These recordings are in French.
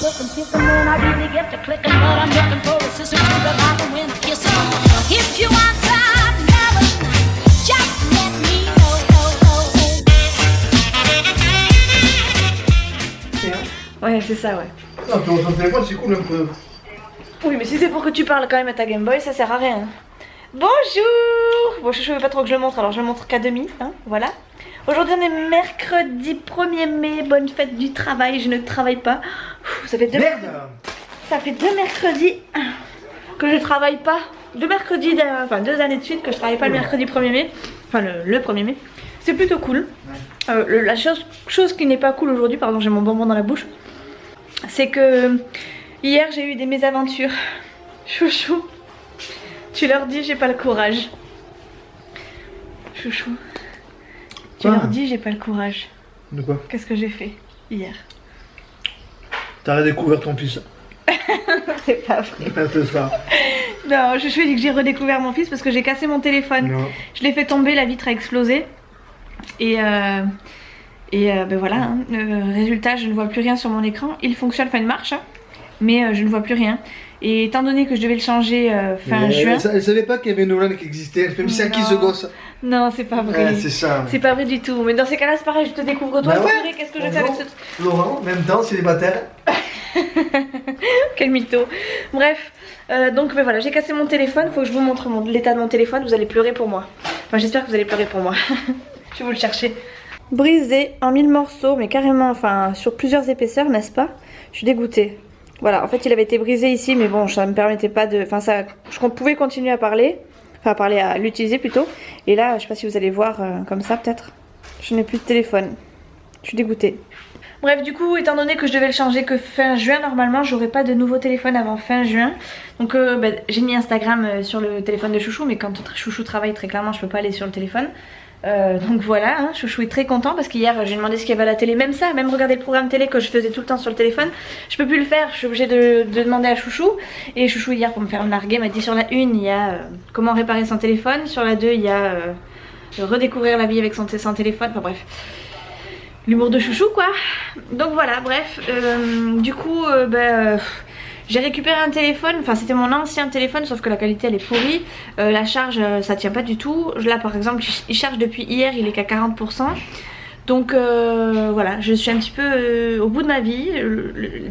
looking, kissing when I really get to clicking, but I'm looking for a sister to the bottom when I kiss her. If you want some melody, just let me know. Ouais, c'est ça, ouais. Non, ton téléphone, c'est cool un peu. Oui, mais si c'est pour que tu parles quand même à ta Game Boy, ça sert à rien. Bonjour. Bon, je ne veux pas trop que je le montre, alors je le montre qu'à demi, hein, voilà. Aujourd'hui, on est mercredi 1er mai, bonne fête du travail, je ne travaille pas. Ça fait deux... Merde. Ça fait 2 mercredis que je travaille pas. 2 mercredis, enfin 2 années de suite que je travaille pas le mercredi 1er mai. Enfin le 1er mai. C'est plutôt cool. La chose qui n'est pas cool aujourd'hui, pardon, j'ai mon bonbon dans la bouche, c'est que hier j'ai eu des mésaventures. Chouchou, tu leur dis j'ai pas le courage. Chouchou, tu leur dis j'ai pas le courage. De quoi? Qu'est-ce que j'ai fait hier? T'as redécouvert ton fils. C'est pas vrai. C'est ça. Non, je suis dit que j'ai redécouvert mon fils parce que j'ai cassé mon téléphone. Non. Je l'ai fait tomber, la vitre a explosé. Et ben voilà, hein. Résultat, je ne vois plus rien sur mon écran. Il fonctionne, enfin il marche, hein, mais je ne vois plus rien. Et étant donné que je devais le changer fin juin... Elle savait pas qu'il y avait Nolan qui existait. Elle fait, mais c'est à qui ce gosse? Non, c'est pas vrai. Ouais, c'est ça. Ouais. C'est pas vrai du tout. Mais dans ces cas-là, c'est pareil, je te découvre toi. Bah ouais. Qu'est-ce que je fais avec ce... Laurent, même temps, célibataire. Quel mytho. Bref, donc ben voilà, j'ai cassé mon téléphone. Faut que je vous montre l'état de mon téléphone. Vous allez pleurer pour moi. Enfin, j'espère que vous allez pleurer pour moi. Je vais vous le chercher. Brisé en 1000 morceaux, mais carrément, enfin, sur plusieurs épaisseurs, n'est-ce pas? Je suis dégoûtée. Voilà, en fait, il avait été brisé ici, mais bon, ça me permettait pas de... Enfin, ça, je pouvais continuer à parler. Enfin, à l'utiliser plutôt. Et là, je sais pas si vous allez voir comme ça, peut-être. Je n'ai plus de téléphone. Je suis dégoûtée. Bref, du coup, étant donné que je devais le changer que fin juin, normalement, j'aurai pas de nouveau téléphone avant fin juin. Donc, ben, j'ai mis Instagram sur le téléphone de Chouchou, mais quand Chouchou travaille, très clairement, je peux pas aller sur le téléphone. Donc voilà, hein, Chouchou est très content parce qu'hier j'ai demandé ce qu'il y avait à la télé, même ça, même regarder le programme télé que je faisais tout le temps sur le téléphone, je peux plus le faire, je suis obligée de demander à Chouchou. Et Chouchou hier, pour me faire larguer, m'a dit sur la 1 il y a comment réparer son téléphone, sur la 2 il y a redécouvrir la vie avec son téléphone, enfin bref. L'humour de Chouchou quoi. Donc voilà, bref, du coup j'ai récupéré un téléphone, enfin c'était mon ancien téléphone sauf que la qualité elle est pourrie, la charge ça tient pas du tout. Là par exemple il charge depuis hier, il est qu'à 40%. Donc voilà, je suis un petit peu au bout de ma vie.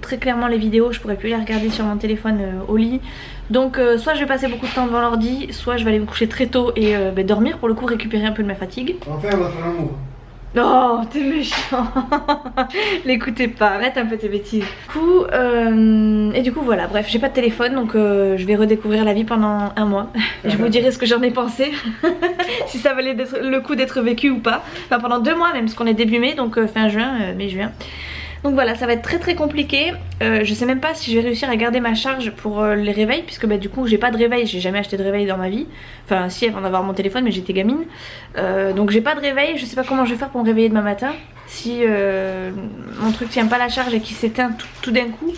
Très clairement les vidéos je pourrais plus les regarder sur mon téléphone au lit. Donc soit je vais passer beaucoup de temps devant l'ordi, soit je vais aller me coucher très tôt et dormir pour le coup, récupérer un peu de ma fatigue. Enfin on va faire l'amour. Oh, t'es méchant. L'écoutez pas, arrête un peu tes bêtises. Et du coup voilà, bref, j'ai pas de téléphone donc je vais redécouvrir la vie pendant un mois. Je vous dirai ce que j'en ai pensé. Si ça valait le coup d'être vécu ou pas. Enfin pendant 2 mois même, parce qu'on est début mai, donc fin juin, mai-juin. Donc voilà, ça va être très compliqué. Je sais même pas si je vais réussir à garder ma charge pour les réveils, puisque bah, du coup j'ai pas de réveil, j'ai jamais acheté de réveil dans ma vie. Enfin si, avant d'avoir mon téléphone, mais j'étais gamine. Donc j'ai pas de réveil, je sais pas comment je vais faire pour me réveiller demain matin. Si mon truc tient pas la charge et qu'il s'éteint tout d'un coup,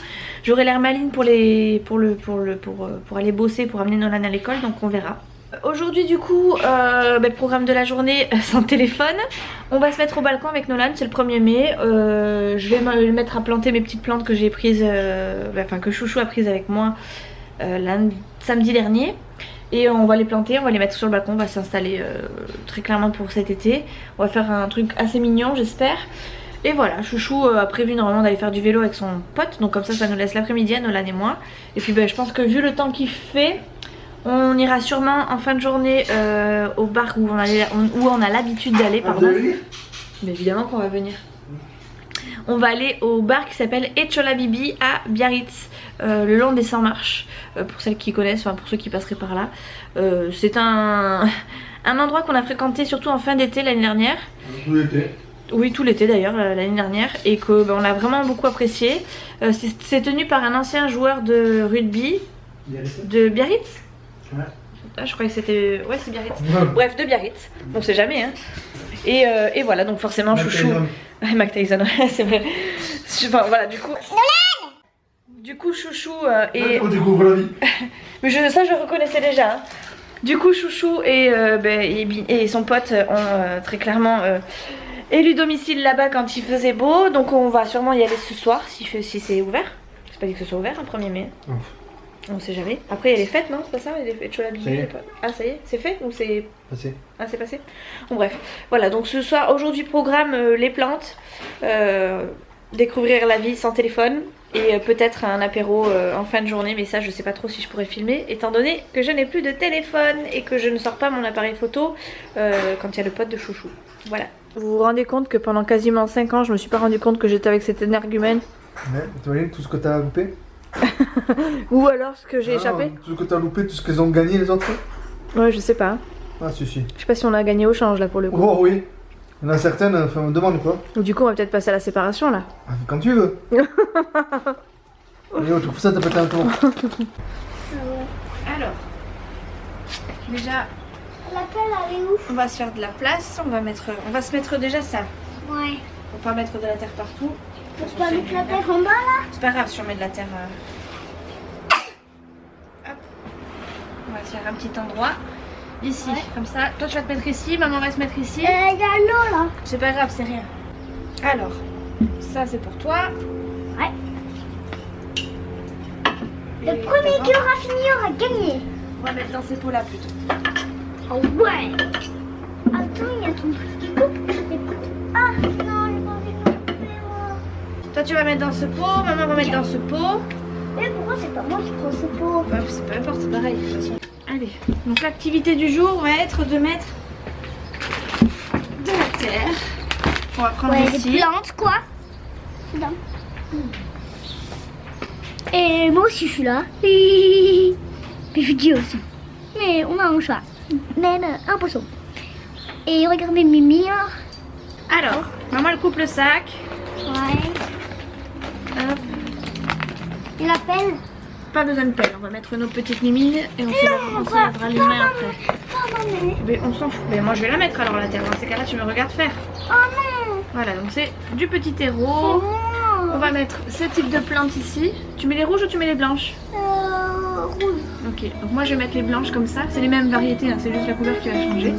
j'aurai l'air maligne pour aller bosser, pour amener Nolan à l'école, donc on verra. Aujourd'hui du coup, programme de la journée sans téléphone. On va se mettre au balcon avec Nolan, c'est le 1er mai. Je vais me mettre à planter mes petites plantes que j'ai prises, que Chouchou a prises avec moi samedi dernier. Et on va les planter, on va les mettre sur le balcon, on va s'installer très clairement pour cet été. On va faire un truc assez mignon j'espère. Et voilà, Chouchou a prévu normalement d'aller faire du vélo avec son pote. Donc comme ça nous laisse l'après-midi à Nolan et moi. Et puis je pense que vu le temps qu'il fait, on ira sûrement en fin de journée au bar où on a l'habitude d'aller. Mais évidemment qu'on va venir. On va aller au bar qui s'appelle Echola Bibi à Biarritz, le long des 100 marches. Pour celles qui connaissent, enfin pour ceux qui passeraient par là. C'est un endroit qu'on a fréquenté surtout en fin d'été l'année dernière. Tout l'été. Oui, tout l'été d'ailleurs, l'année dernière. Et qu'on a vraiment beaucoup apprécié. C'est tenu par un ancien joueur de rugby de Biarritz. Ouais. Ah, je croyais que c'était... Ouais, c'est Biarritz. Ouais. Bref, de Biarritz. On sait jamais, hein. Et voilà, donc forcément, Chouchou... Mac Tyson, c'est vrai. Enfin, voilà, du coup... Nolan. Du coup, Chouchou et... On découvre la vie. Mais ça, je reconnaissais déjà. Hein. Du coup, Chouchou et son pote ont très clairement élu domicile là-bas quand il faisait beau. Donc on va sûrement y aller ce soir, si c'est ouvert. pas dit que ce soit ouvert un 1er mai. Oh. On sait jamais. Après il y a les fêtes, non? C'est pas ça? Il y a les fêtes Chola Ça y est. Ah ça y est, c'est fait ou c'est... Passé. Ah c'est passé? Bon bref, voilà, donc ce soir, aujourd'hui programme les plantes, découvrir la vie sans téléphone et peut-être un apéro en fin de journée, mais ça je sais pas trop si je pourrais filmer étant donné que je n'ai plus de téléphone et que je ne sors pas mon appareil photo quand il y a le pote de chouchou. Voilà. Vous vous rendez compte que pendant quasiment 5 ans je me suis pas rendu compte que j'étais avec cet énergumène? Ouais, tu vois tout ce que t'as loupé? Ou alors ce que j'ai Ah, échappé? tout ce que t'as loupé, tout ce qu'ils ont gagné les autres? Ouais je sais pas. Ah si si. Je sais pas si on a gagné au change là pour le coup. Oh oui. Il y en a certaines, enfin, on me demande quoi. Ou du coup on va peut-être passer à la séparation là. Ah, quand tu veux. Allez, oh, tu fais ça, t'as pété un tour. Alors, déjà La pelle, elle est où? on va se faire de la place, on va se mettre déjà ça. Ouais. Pour pas mettre de la terre partout. Faut pas mettre la terre en bas là? C'est pas grave si on met de la terre. Hop. On va faire un petit endroit. Ici, comme ça. Toi tu vas te mettre ici, maman va se mettre ici. Il y a l'eau là. C'est pas grave, c'est rien. Alors, ça c'est pour toi. Ouais. Et Le premier devant, qui aura fini aura gagné. on va mettre dans ces pots là plutôt. Oh ouais. Attends, il y a ton truc qui coupe. Écoute. Ah non, j'ai pas envie de couper moi. Toi tu vas mettre dans ce pot, maman va mettre dans ce pot. Mais pourquoi c'est pas moi qui prends ce pot? Ouais, c'est peu importe, c'est pareil de toute façon. Allez, donc l'activité du jour va être de mettre de la terre. On va prendre Ouais, ici. des plantes quoi. Non. Et moi aussi je suis là. Puis je dis aussi. Mais on a un chat. Même un poisson. Et regardez Mimi là. Alors, maman elle coupe le sac. Ouais. Hop. Et la pelle. Pas besoin de pelle, on va mettre nos petites mimines et on se lavera les mains après. Oh Mais on s'en fout. Mais moi je vais la mettre alors la terre. Dans ces cas-là, tu me regardes faire. non. Voilà, donc c'est du petit terreau. Oh On va mettre ce type de plantes ici. Tu mets les rouges ou tu mets les blanches? Rouge. Ok, donc moi je vais mettre les blanches comme ça. C'est les mêmes variétés, hein, c'est juste la couleur qui va changer.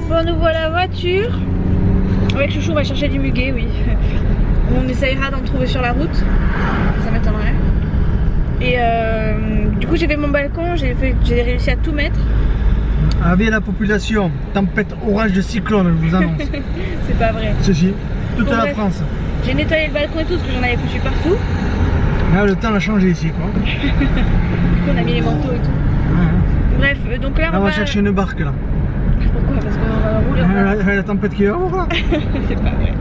Bon, nous voilà la voiture. Avec Chouchou, on va chercher du muguet, oui. On essayera d'en trouver sur la route. Ça m'étonnerait. Et du coup, j'ai fait mon balcon, j'ai réussi à tout mettre. Avec la population, tempête, orage de cyclone, je vous annonce. C'est pas vrai. Ceci, toute Bon, la bref. France. J'ai nettoyé le balcon et tout, parce que j'en avais foutu partout. Là, le temps a changé ici, quoi. Du coup, on a mis les manteaux et tout. Bref, donc là, Là, on va chercher une barque, là. Pourquoi? Parce qu'on va rouler. On va... La tempête qui est là. C'est pas vrai.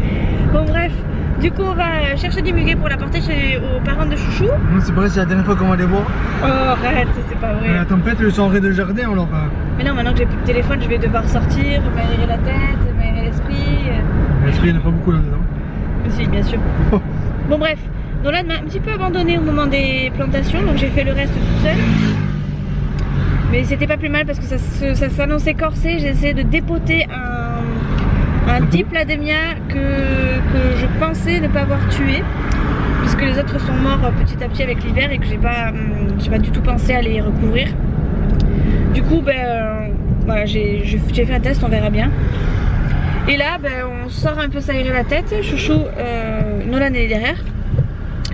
Bon, bref. Du coup, on va chercher du muguet pour l'apporter aux parents de Chouchou. C'est pareil, c'est la dernière fois qu'on va les voir. Oh, arrête, c'est pas vrai. La tempête, ils sont en raid de jardin, alors. Mais non, maintenant que j'ai plus de téléphone, je vais devoir sortir, m'aérer la tête, m'aérer l'esprit. L'esprit, il n'y en a pas beaucoup là-dedans. Si, bien sûr. Bon, bref. Donc là, elle m'a un petit peu abandonnée au moment des plantations, donc j'ai fait le reste toute seule. Mais c'était pas plus mal parce que ça s'annonçait corsé. J'ai essayé de dépoter un type Lademia que je pensais ne pas avoir tué, puisque les autres sont morts petit à petit avec l'hiver et que j'ai pas du tout pensé à les recouvrir. Du coup voilà, j'ai fait un test, on verra bien. Et là on sort un peu s'aérer la tête. Chouchou, Nolan est derrière,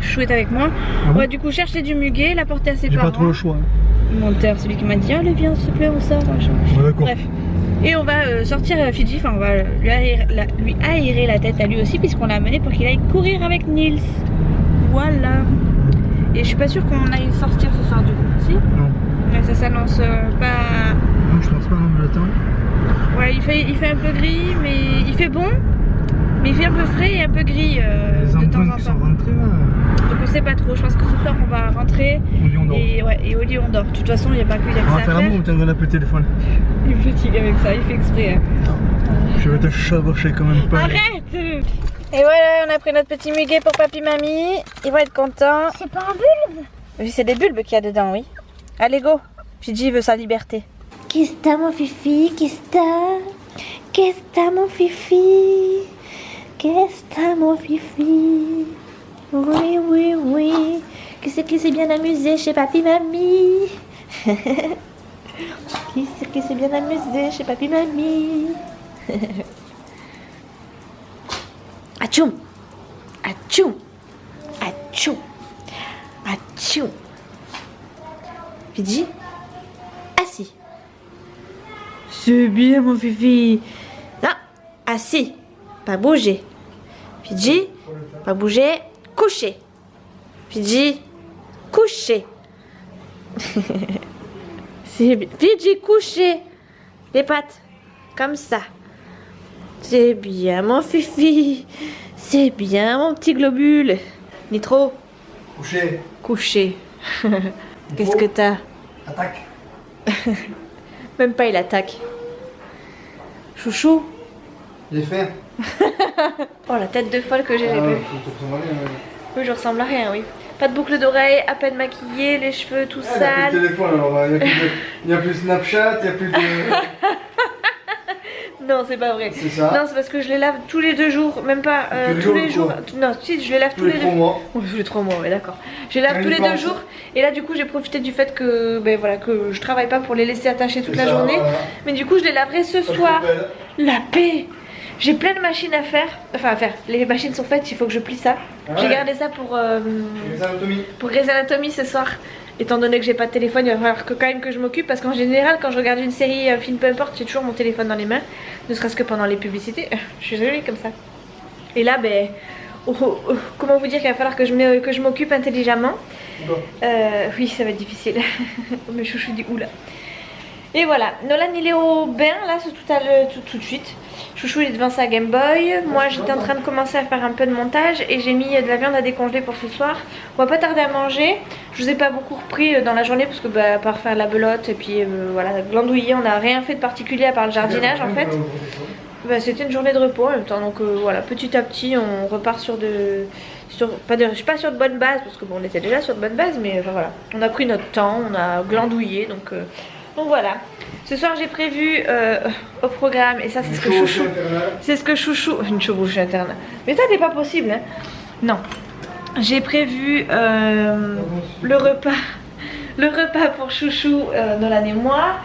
Chouchou est avec moi. Ah bon, On va du coup chercher du muguet, l'apporter à ses j'ai parents. pas trop le choix. Menteur, celui qui m'a dit allez viens s'il te plaît on sort machin. Ouais, d'accord. Bref. Et on va sortir Fidji, enfin on va lui aérer la tête à lui aussi, puisqu'on l'a amené pour qu'il aille courir avec Nils. Voilà. Et je suis pas sûre qu'on aille sortir ce soir du coup. Si? Non. Ouais, ça s'annonce pas. Non, je pense pas, non, mais attends. Ouais, il fait un peu gris, mais il fait bon. Mais il fait un peu frais et un peu gris Les de temps en empreintes qui sont temps. rentrées là. Donc on sait pas trop. Je pense que ce soir on va rentrer. On dit on dort. Et au lit on dort. De toute façon il n'y a pas que On ça va à faire faire. l'amour ou t'en donnes un peu le téléphone? Il me fatigue avec ça, il fait exprès. Hein. Je vais te chevaucher quand même pas. Arrête! Et voilà, on a pris notre petit muguet pour papy mamie. Ils vont être contents. C'est pas un bulbe? Oui, c'est des bulbes qu'il y a dedans, oui. Allez, go! Fidji veut sa liberté. Qu'est-ce que t'as mon fifi? Qu'est-ce que t'as? Qu'est-ce que t'as mon fifi? Qu'est-ce que t'as mon fifi? Oui, oui, oui. Qu'est-ce qui s'est bien amusé chez papy mamie? Qui c'est qui s'est bien amusé chez papy mamie? Atchoum! Atchoum! Atchoum! Atchoum! Fidji? Assis. C'est bien, mon fifi. Non, assis. Pas bouger. Fidji? Pas bouger. Coucher. Fidji? Coucher. C'est bien. Fidji, coucher. Les pattes. Comme ça. C'est bien, mon fifi. C'est bien, mon petit globule. Nitro, Couché. coucher. Qu'est-ce que t'as? Attaque. Même pas, il attaque. Chouchou. J'ai fait. Oh, la tête de folle que j'ai vu. Oui, je ressemble à rien, oui. Pas de boucle d'oreille, à peine maquillée, les cheveux tout Il n'y a plus sales. de téléphone alors, il n'y a plus Snapchat, il n'y a plus de... Non, c'est pas vrai. C'est ça. Non, c'est parce que je les lave tous les 2 jours, même pas tous les jours. Non, si, je les lave tous les 3 mois. Oh, tous les 3 mois, ouais, d'accord. Je les lave tous les 2 jours. Et là, du coup, j'ai profité du fait que, voilà, que je travaille pas pour les laisser attachés toute la journée. Voilà. Mais du coup, je les laverai ce soir. La paix. J'ai plein de machines à faire. Enfin, à faire. Les machines sont faites, il faut que je plie ça. Ah J'ai ouais. gardé ça pour Les anatomies. Grey's Anatomy ce soir. Étant donné que j'ai pas de téléphone, il va falloir quand même que je m'occupe. Parce qu'en général, quand je regarde une série, un film, peu importe, j'ai toujours mon téléphone dans les mains. Ne serait-ce que pendant les publicités. Je suis jolie comme ça. Et là, comment vous dire qu'il va falloir que je m'occupe intelligemment. Oui, ça va être difficile. Mais chouchou dit oula. Et voilà, Nolan il est au bain là, c'est tout de suite. Chouchou il est devant sa Game Boy. Moi j'étais en train de commencer à faire un peu de montage et j'ai mis de la viande à décongeler pour ce soir. On va pas tarder à manger. Je vous ai pas beaucoup repris dans la journée parce que à part faire la belote et puis voilà, glandouiller, on n'a rien fait de particulier à part le jardinage en fait. C'était une journée de repos en même temps, donc voilà, petit à petit on repart je suis pas sur de bonnes bases parce que bon on était déjà sur de bonnes bases, mais voilà, on a pris notre temps, on a glandouillé, donc voilà. Ce soir j'ai prévu au programme, et ça c'est ce que chouchou, une chevauchée interne, mais ça n'est pas possible hein. Non, j'ai prévu le repas pour chouchou, Nolan et moi.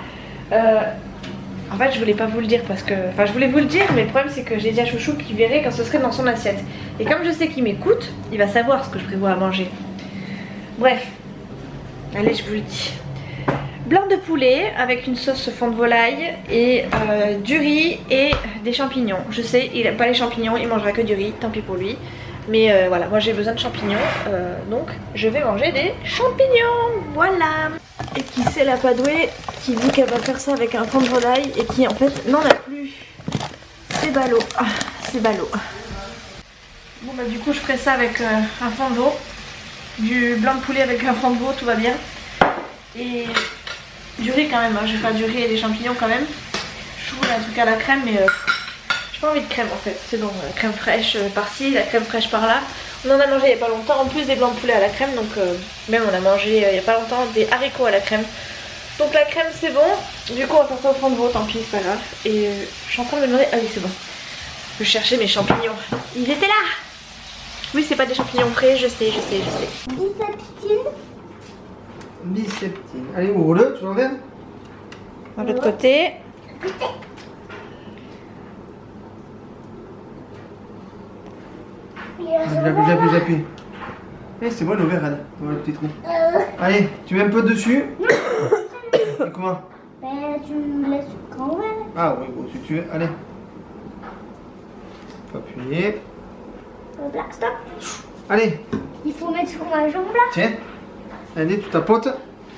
En fait je voulais pas vous le dire parce que, enfin je voulais vous le dire, mais le problème c'est que j'ai dit à chouchou qu'il verrait quand ce serait dans son assiette. Et comme je sais qu'il m'écoute, il va savoir ce que je prévois à manger. Bref, allez je vous le dis. Blanc de poulet avec une sauce fond de volaille et du riz et des champignons. Je sais, il n'aime pas les champignons, il mangera que du riz, tant pis pour lui. Mais voilà, moi j'ai besoin de champignons, donc je vais manger des champignons, voilà. Et qui c'est la Padouée qui dit qu'elle va faire ça avec un fond de volaille et qui en fait n'en a plus. C'est ballot, c'est ballot. Bon bah du coup je ferai ça avec un fond d'eau, du blanc de poulet avec un fond d'eau, tout va bien. Et du riz quand même, hein. Je vais faire du riz et des champignons quand même. Je voulais un truc à la crème, mais j'ai pas envie de crème en fait. C'est bon, la crème fraîche par-ci, la crème fraîche par-là. On en a mangé il y a pas longtemps, en plus des blancs de poulet à la crème. Donc même on a mangé il y a pas longtemps des haricots à la crème. Donc la crème c'est bon. Du coup on va faire ça au fond de veau, tant pis c'est pas grave. Et je suis en train de me demander... Ah oui c'est bon. Je cherchais mes champignons. Ils étaient là. Oui c'est pas des champignons frais, je sais. Biceptine. Allez, ouvre-le, tu l'enlèves. De l'autre côté. J'appuie. Eh, c'est bon, il est ouvert, regarde. Voilà le petit trou. Allez, tu mets un peu dessus. Et comment? Ben, tu me laisses quand même. Ah oui, bon, si tu veux. Allez. Faut appuyer. Le black stop. Allez, Il faut mettre sur ma jambe là. tiens. Allez, tu tapotes.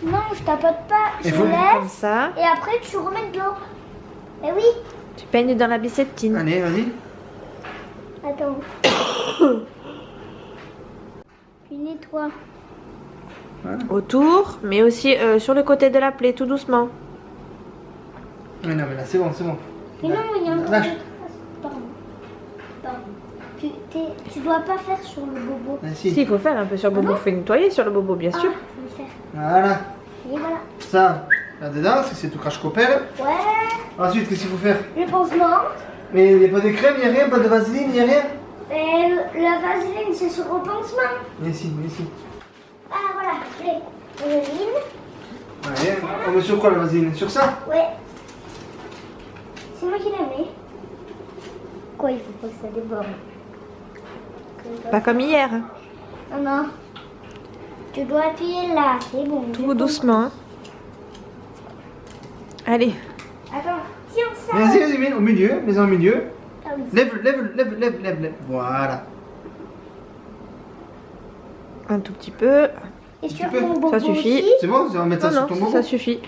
Non, je tapote pas. Il Je faut- Comme laisse. ça. Et après, tu remets de l'eau. Eh oui. Tu peignes dans la biceptine. Allez, vas-y. Attends. Puis nettoie. Autour, mais aussi sur le côté de la plaie, tout doucement. Mais non, mais là, c'est bon, c'est bon. Mais non, il y a un Lâche. truc. Pardon. Tu dois pas faire sur le bobo. Ah, Si, si. il faut faire un peu sur le bobo. Faut nettoyer sur le bobo, bien sûr. Ah, je vais le faire. Voilà. Et voilà. Ça, là-dedans, c'est tout crache coppelle. Ouais. Ensuite, qu'est-ce qu'il faut faire? Le pansement. Mais il n'y a pas de crème, il n'y a rien, pas de vaseline, il n'y a rien. Et la vaseline, c'est sur le pansement. Mais ici, mais ici. Ah, voilà. Les vaseline. Allez, on met sur quoi la vaseline? Sur ça? Ouais. C'est moi qui l'ai mis. Quoi, il faut pas que ça déborde. Pas comme hier. Non, non. Tu dois appuyer là, c'est bon. Tout doucement. Allez. Attends, tiens ça. Vas-y, mets au milieu, mets-en au milieu. Ah oui. Lève. Voilà. Un tout petit peu. Et sur peux. ton bobo Ça suffit. aussi. C'est bon, on va mettre ça Non, sur non, ton ça bobo. suffit.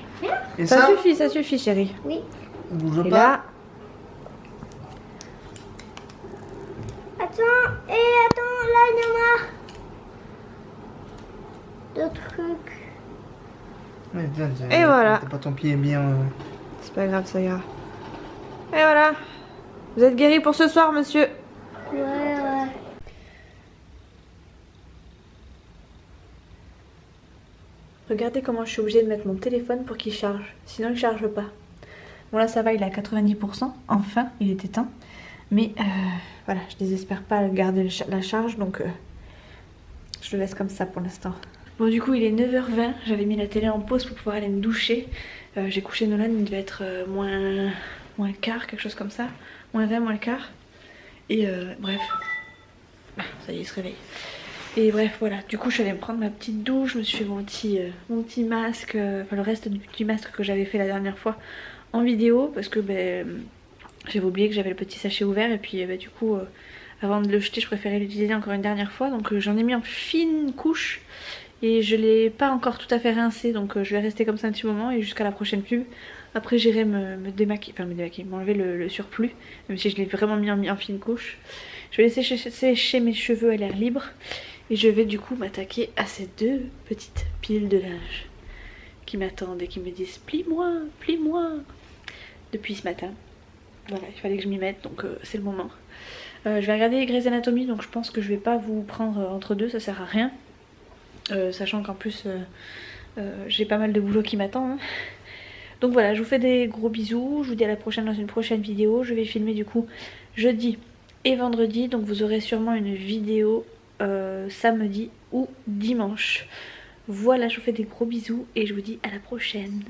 Et Ça ça, suffit, chérie. Oui. on bouge Et pas. là, Attends, là, il y en a. De trucs. Ouais, tiens, Et voilà. T'as pas ton pied bien. c'est pas grave, ça ira. Et voilà. Vous êtes guéri pour ce soir, monsieur. Ouais. Regardez comment je suis obligée de mettre mon téléphone pour qu'il charge. Sinon, il charge pas. Bon, là, ça va, il est à 90%. Enfin, il est éteint. Mais voilà, je désespère pas garder la charge, donc je le laisse comme ça pour l'instant. Bon, du coup, il est 9h20. J'avais mis la télé en pause pour pouvoir aller me doucher. J'ai couché Nolan, il devait être moins quart, quelque chose comme ça. Moins 20, moins le quart. Et bref. Ah, ça y est, il se réveille. Et bref, voilà. Du coup, je suis allée me prendre ma petite douche. Je me suis fait mon petit masque. Enfin, le reste du petit masque que j'avais fait la dernière fois en vidéo. Parce que j'avais oublié que j'avais le petit sachet ouvert. Et puis, du coup, avant de le jeter, je préférais l'utiliser encore une dernière fois. Donc, j'en ai mis en fine couche. Et je l'ai pas encore tout à fait rincé. Donc, je vais rester comme ça un petit moment. Et jusqu'à la prochaine pub. Après, j'irai me démaquiller. Enfin, m'enlever le surplus. Même si je l'ai vraiment mis en fine couche. Je vais laisser sécher mes cheveux à l'air libre. Et je vais du coup m'attaquer à ces deux petites piles de linge qui m'attendent et qui me disent plie-moi, plie-moi depuis ce matin. Voilà, il fallait que je m'y mette, donc c'est le moment. Je vais regarder Grey's Anatomy, donc je pense que je vais pas vous prendre entre deux, ça sert à rien. Sachant qu'en plus j'ai pas mal de boulot qui m'attend. Hein. Donc voilà, je vous fais des gros bisous, je vous dis à la prochaine dans une prochaine vidéo. Je vais filmer du coup jeudi et vendredi, donc vous aurez sûrement une vidéo samedi ou dimanche. Voilà, je vous fais des gros bisous et je vous dis à la prochaine.